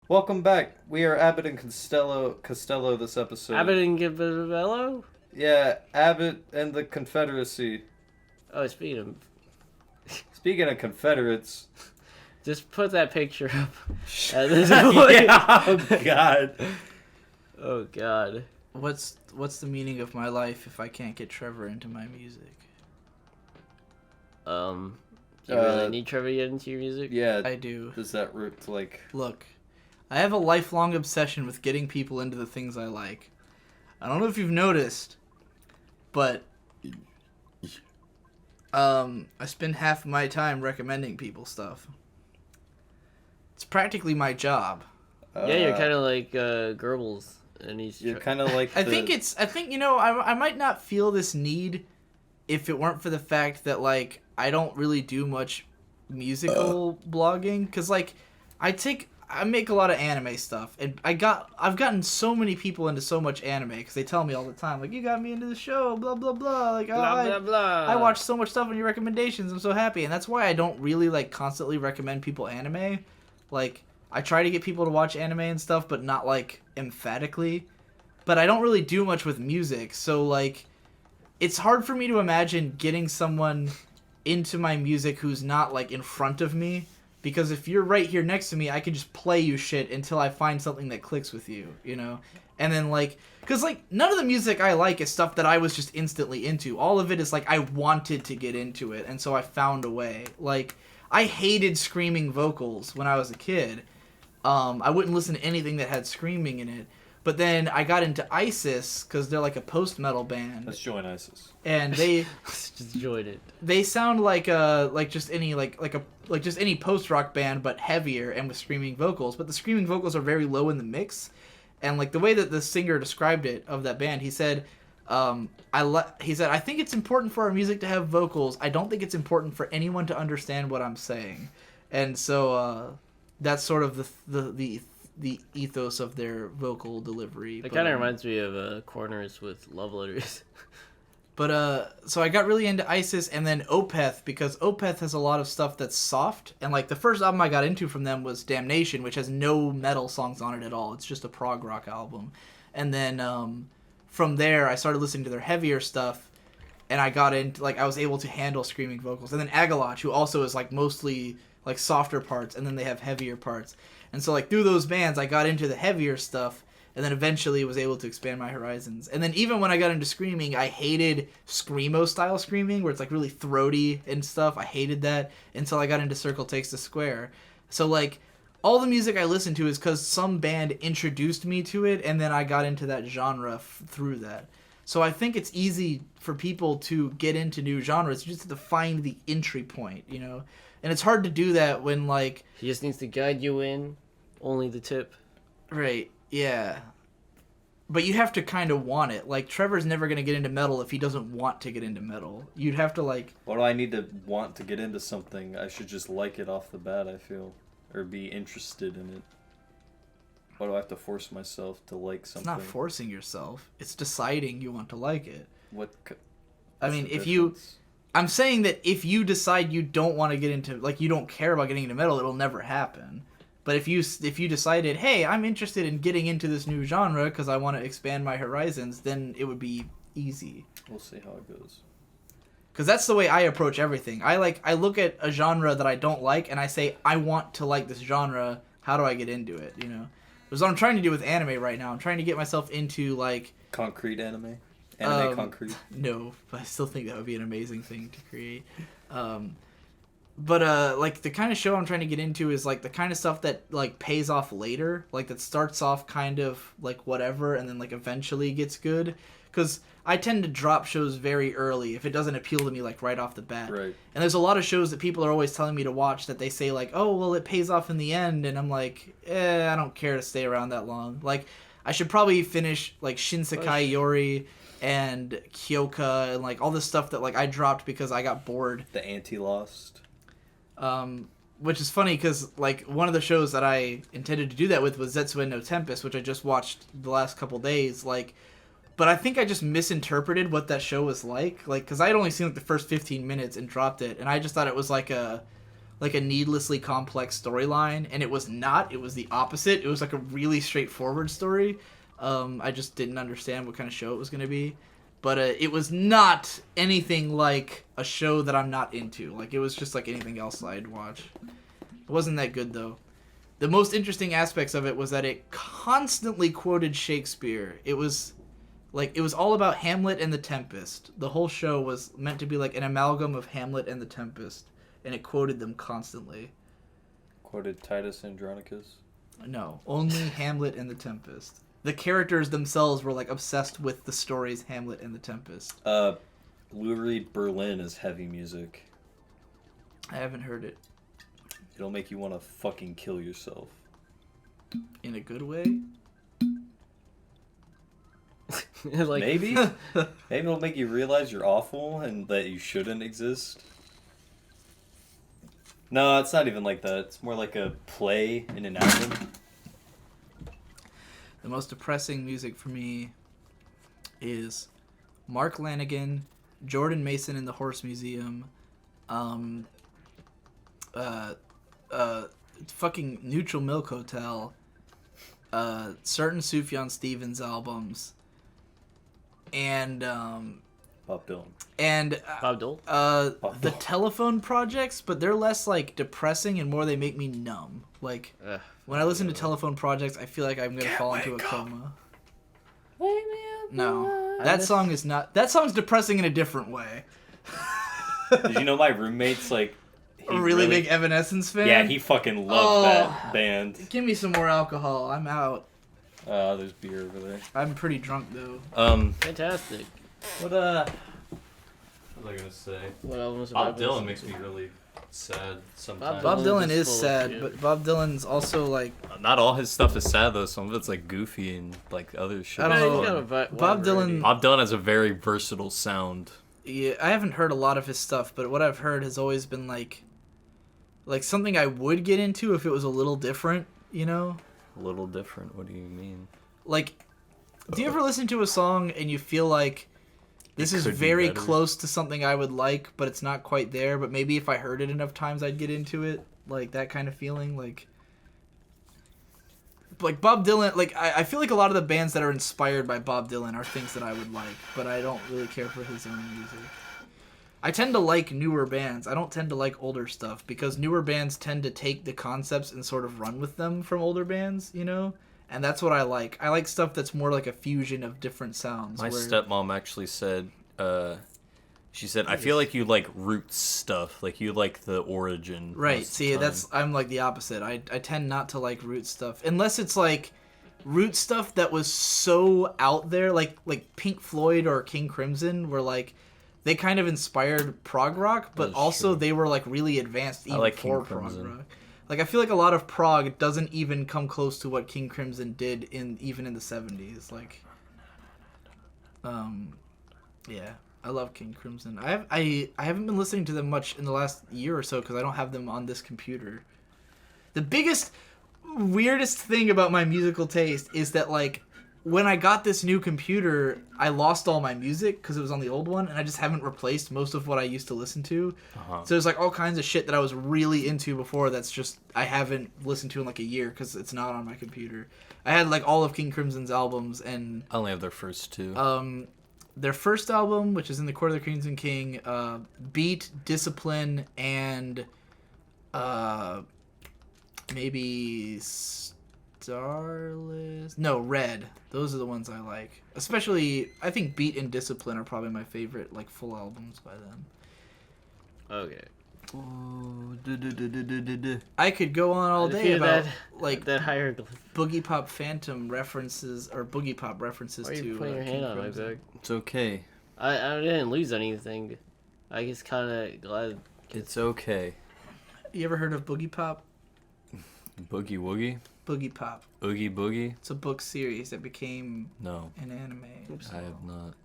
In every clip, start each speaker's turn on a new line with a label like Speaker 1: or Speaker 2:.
Speaker 1: Welcome back. We are Abbott and Costello this episode.
Speaker 2: Abbott and Gibello?
Speaker 1: Yeah, Abbott and the Confederacy.
Speaker 2: Oh, speaking of...
Speaker 1: Speaking of Confederates.
Speaker 2: Just put that picture up at this point.
Speaker 1: Yeah, oh god.
Speaker 2: Oh god.
Speaker 3: What's the meaning of my life if I can't get Trevor into my music?
Speaker 2: Do you really need Trevor to get into your music?
Speaker 1: Yeah,
Speaker 3: I do.
Speaker 1: Does that root like...
Speaker 3: Look, I have a lifelong obsession with getting people into the things I like. I don't know if you've noticed, but I spend half of my time recommending people stuff. It's practically my job.
Speaker 2: Yeah, you're kind of like Goebbels, and he's...
Speaker 1: You're kind of like
Speaker 3: I think, I might not feel this need if it weren't for the fact that, like, I don't really do much musical blogging. Because, like, I make a lot of anime stuff. And I've gotten so many people into so much anime. Because they tell me all the time, like, you got me into the show, blah, blah, blah. Like,
Speaker 2: blah, blah, blah.
Speaker 3: I watch so much stuff on your recommendations. I'm so happy. And that's why I don't really, like, constantly recommend people anime. Like, I try to get people to watch anime and stuff, but not, like, emphatically. But I don't really do much with music. So, like, it's hard for me to imagine getting someone into my music who's not, like, in front of me. Because if you're right here next to me, I can just play you shit until I find something that clicks with you, you know? And then, like... Because, like, none of the music I like is stuff that I was just instantly into. All of it is, like, I wanted to get into it, and so I found a way. Like, I hated screaming vocals when I was a kid. I wouldn't listen to anything that had screaming in it. But then I got into ISIS because they're like a post-metal band.
Speaker 1: Let's join ISIS.
Speaker 3: And they
Speaker 2: just join it.
Speaker 3: They sound like just any just any post-rock band, but heavier and with screaming vocals. But the screaming vocals are very low in the mix. And like the way that the singer described it of that band, he said, I think it's important for our music to have vocals. I don't think it's important for anyone to understand what I'm saying. And so that's sort of the ethos of their vocal delivery.
Speaker 2: It kind of reminds me of Corners with Love Letters.
Speaker 3: But so I got really into ISIS and then Opeth, because Opeth has a lot of stuff that's soft. And like the first album I got into from them was Damnation, which has no metal songs on it at all. It's just a prog rock album. And then from there I started listening to their heavier stuff, and I got into, like, I was able to handle screaming vocals. And then Agalach, who also is like mostly like softer parts, and then they have heavier parts. And so, like, through those bands, I got into the heavier stuff, and then eventually was able to expand my horizons. And then even when I got into screaming, I hated screamo-style screaming, where it's, like, really throaty and stuff. I hated that until I got into Circle Takes the Square. So, like, all the music I listen to is because some band introduced me to it, and then I got into that genre through that. So I think it's easy for people to get into new genres. You just have to find the entry point, you know? And it's hard to do that when, like...
Speaker 2: He just needs to guide you in. Only the tip.
Speaker 3: Right, yeah. But you have to kind of want it. Like, Trevor's never going to get into metal if he doesn't want to get into metal. You'd have to, like...
Speaker 1: Why do I need to want to get into something? I should just like it off the bat, I feel. Or be interested in it. Why do I have to force myself to like something?
Speaker 3: It's not forcing yourself. It's deciding you want to like it.
Speaker 1: I
Speaker 3: mean, if you... I'm saying that if you decide you don't want to get into... Like, you don't care about getting into metal, it'll never happen. But if you decided, hey, I'm interested in getting into this new genre because I want to expand my horizons, then it would be easy.
Speaker 1: We'll see how it goes.
Speaker 3: Because that's the way I approach everything. I look at a genre that I don't like, and I say, I want to like this genre. How do I get into it, you know? That's what I'm trying to do with anime right now. I'm trying to get myself into, like...
Speaker 1: Concrete anime? Anime concrete?
Speaker 3: No, but I still think that would be an amazing thing to create. But like, the kind of show I'm trying to get into is, like, the kind of stuff that, like, pays off later. Like, that starts off kind of, like, whatever, and then, like, eventually gets good. Because I tend to drop shows very early if it doesn't appeal to me, like, right off the bat.
Speaker 1: Right.
Speaker 3: And there's a lot of shows that people are always telling me to watch that they say, like, oh, well, it pays off in the end. And I'm like, I don't care to stay around that long. Like, I should probably finish, like, Shinsekai Yori and Kyoka and, like, all this stuff that, like, I dropped because I got bored.
Speaker 1: The Anti-Lost.
Speaker 3: Which is funny because, like, one of the shows that I intended to do that with was Zetsuen no Tempest, which I just watched the last couple days, like, but I think I just misinterpreted what that show was like, because I had only seen, like, the first 15 minutes and dropped it, and I just thought it was like a like a needlessly complex storyline, and it was not. It was the opposite. It was like a really straightforward story. I just didn't understand what kind of show it was going to be. But it was not anything like a show that I'm not into. Like, it was just like anything else I'd watch. It wasn't that good, though. The most interesting aspects of it was that it constantly quoted Shakespeare. It was all about Hamlet and the Tempest. The whole show was meant to be like an amalgam of Hamlet and the Tempest, and it quoted them constantly.
Speaker 1: Quoted Titus Andronicus?
Speaker 3: No, only Hamlet and the Tempest. The characters themselves were like obsessed with the stories Hamlet and the Tempest.
Speaker 1: Lou Reed Berlin is heavy music.
Speaker 3: I haven't heard it.
Speaker 1: It'll make you want to fucking kill yourself.
Speaker 3: In a good way?
Speaker 2: Like,
Speaker 1: Maybe? Maybe it'll make you realize you're awful and that you shouldn't exist. No, it's not even like that. It's more like a play in an album.
Speaker 3: The most depressing music for me is Mark Lanigan, Jordan Mason in the Horse Museum, fucking Neutral Milk Hotel, certain Sufjan Stevens albums, and
Speaker 1: Bob Dylan.
Speaker 3: And
Speaker 2: Bob Dylan?
Speaker 3: the Telephone Projects, but they're less like depressing and more they make me numb. Like when I listen to Telephone Projects, I feel like I'm gonna fall into a coma.
Speaker 2: Wake me up.
Speaker 3: No, that song is not. That song's depressing in a different way.
Speaker 1: Did you know my roommate's like
Speaker 3: A really big Evanescence fan?
Speaker 1: Yeah, he fucking loved that band.
Speaker 3: Give me some more alcohol. I'm out.
Speaker 1: There's beer over there.
Speaker 3: I'm pretty drunk though.
Speaker 2: Fantastic.
Speaker 1: What was I gonna say?
Speaker 2: What albums?
Speaker 1: Bob Dylan makes me really sad sometimes.
Speaker 3: Bob Dylan
Speaker 2: Dylan's
Speaker 3: is
Speaker 2: full of
Speaker 3: sad,
Speaker 2: shit.
Speaker 3: but Bob Dylan's also like.
Speaker 1: Not all his stuff is sad though. Some of it's like goofy and like other shit.
Speaker 3: I don't know.
Speaker 2: He's got a
Speaker 3: Bob
Speaker 2: variety.
Speaker 3: Dylan-
Speaker 1: Bob Dylan has a very versatile sound.
Speaker 3: Yeah, I haven't heard a lot of his stuff, but what I've heard has always been like something I would get into if it was a little different, you know?
Speaker 1: A little different? What do you mean?
Speaker 3: Like, do you ever listen to a song and you feel like this is
Speaker 1: could be
Speaker 3: very
Speaker 1: better.
Speaker 3: close to something I would like, but it's not quite there, but maybe if I heard it enough times I'd get into it? Like, that kind of feeling? Like Bob Dylan, like, I feel like a lot of the bands that are inspired by Bob Dylan are things that I would like, but I don't really care for his own music. I tend to like newer bands. I don't tend to like older stuff, because newer bands tend to take the concepts and sort of run with them from older bands, you know? And that's what I like. I like stuff that's more like a fusion of different sounds.
Speaker 1: My stepmom actually said, she said, I feel like you like roots stuff. Like you like the origin.
Speaker 3: Right. See, I'm like the opposite. I tend not to like root stuff. Unless it's like root stuff that was so out there, like Pink Floyd or King Crimson, where like they kind of inspired prog rock, but also they were like really advanced even before prog rock. Like I feel like a lot of prog doesn't even come close to what King Crimson did even in the 70s. Like yeah, I love King Crimson. I haven't been listening to them much in the last year or so because I don't have them on this computer. The biggest weirdest thing about my musical taste is that like when I got this new computer, I lost all my music because it was on the old one, and I just haven't replaced most of what I used to listen to. So there's like all kinds of shit that I was really into before that's just I haven't listened to in like a year because it's not on my computer. I had like all of King Crimson's albums, and
Speaker 1: I only have their first two.
Speaker 3: their first album, which is In the Court of the Crimson King, Beat, Discipline, and maybe Starless. No, Red. Those are the ones I like. Especially, I think Beat and Discipline are probably my favorite like full albums by them.
Speaker 2: Okay.
Speaker 3: I could go on all day about like
Speaker 2: that hieroglyph.
Speaker 3: Boogie Pop Phantom references or Boogie Pop references
Speaker 2: Why are
Speaker 3: to.
Speaker 2: you putting your
Speaker 3: King
Speaker 2: hand on my
Speaker 3: Crimson.
Speaker 2: back?
Speaker 1: It's okay.
Speaker 2: I didn't lose anything. I just kind of glad.
Speaker 1: It's okay.
Speaker 3: You ever heard of Boogie Pop?
Speaker 1: Boogie Woogie?
Speaker 3: Boogie Pop.
Speaker 1: Oogie Boogie?
Speaker 3: It's a book series that became
Speaker 1: No,
Speaker 3: an anime.
Speaker 1: I have not.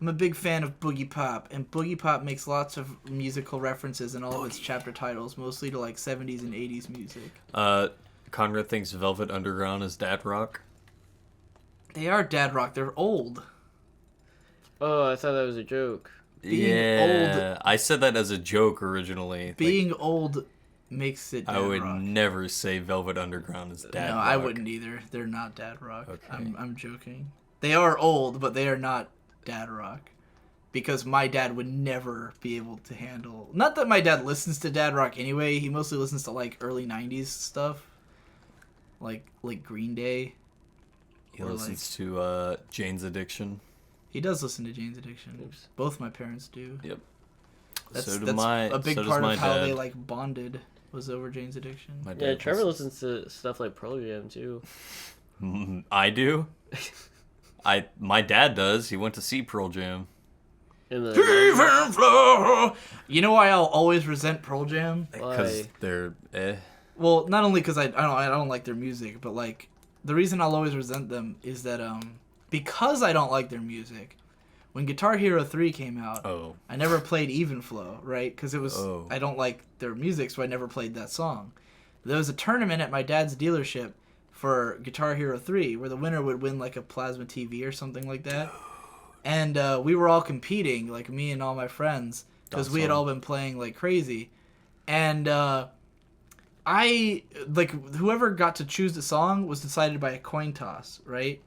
Speaker 3: I'm a big fan of Boogie Pop, and Boogie Pop makes lots of musical references in all of its chapter titles, mostly to like 70s and 80s music.
Speaker 1: Conrad thinks Velvet Underground is dad rock.
Speaker 3: They are dad rock. They're old.
Speaker 2: Oh, I thought that was a joke.
Speaker 3: Being
Speaker 1: I said that as a joke originally.
Speaker 3: Being old makes it dad
Speaker 4: I would
Speaker 3: rock.
Speaker 4: never say Velvet Underground is dad
Speaker 3: No,
Speaker 4: rock.
Speaker 3: I wouldn't either. They're not dad rock.
Speaker 4: Okay.
Speaker 3: I'm joking. They are old, but they are not dad rock. Because my dad would never be able to handle... Not that my dad listens to dad rock anyway. He mostly listens to, like, early 90s stuff. Like Green Day.
Speaker 4: He
Speaker 3: Or,
Speaker 4: listens to Jane's Addiction.
Speaker 3: He does listen to Jane's Addiction.
Speaker 2: Oops.
Speaker 3: Both my parents do.
Speaker 4: Yep.
Speaker 3: That's
Speaker 4: so
Speaker 3: a big part
Speaker 4: my
Speaker 3: of how
Speaker 4: dad.
Speaker 3: they, like, bonded was over Jane's Addiction.
Speaker 4: My
Speaker 2: Yeah,
Speaker 4: dad
Speaker 2: Trevor listens to stuff like Pearl Jam too.
Speaker 4: I do. My dad does. He went to see Pearl Jam.
Speaker 2: In the
Speaker 3: You know why I'll always resent Pearl Jam?
Speaker 4: Because
Speaker 2: Why?
Speaker 4: they're
Speaker 3: Well, not only because I don't like their music, but like the reason I'll always resent them is that because I don't like their music, when Guitar Hero 3 came out,
Speaker 4: Oh.
Speaker 3: I never played Even Flow, right? Because
Speaker 4: Oh.
Speaker 3: I don't like their music, so I never played that song. There was a tournament at my dad's dealership for Guitar Hero 3 where the winner would win like a plasma TV or something like that. And we were all competing, like me and all my friends, because we had all been playing like crazy. And whoever got to choose the song was decided by a coin toss, right?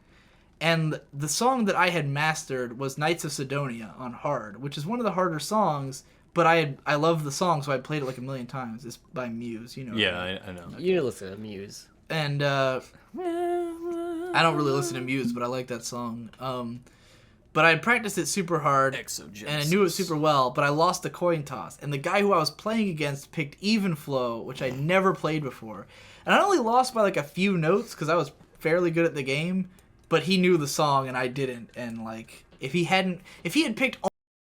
Speaker 3: And the song that I had mastered was Knights of Sidonia on hard, which is one of the harder songs, but I love the song, so I played it like a million times. It's by Muse, you know.
Speaker 4: Yeah, I know.
Speaker 2: You need to listen to Muse.
Speaker 3: And I don't really listen to Muse, but I like that song. But I practiced it super hard, and I knew it super well, but I lost the coin toss. And the guy who I was playing against picked Even Flow, which I never played before. And I only lost by like a few notes, because I was fairly good at the game, but he knew the song and I didn't. And like, if he had picked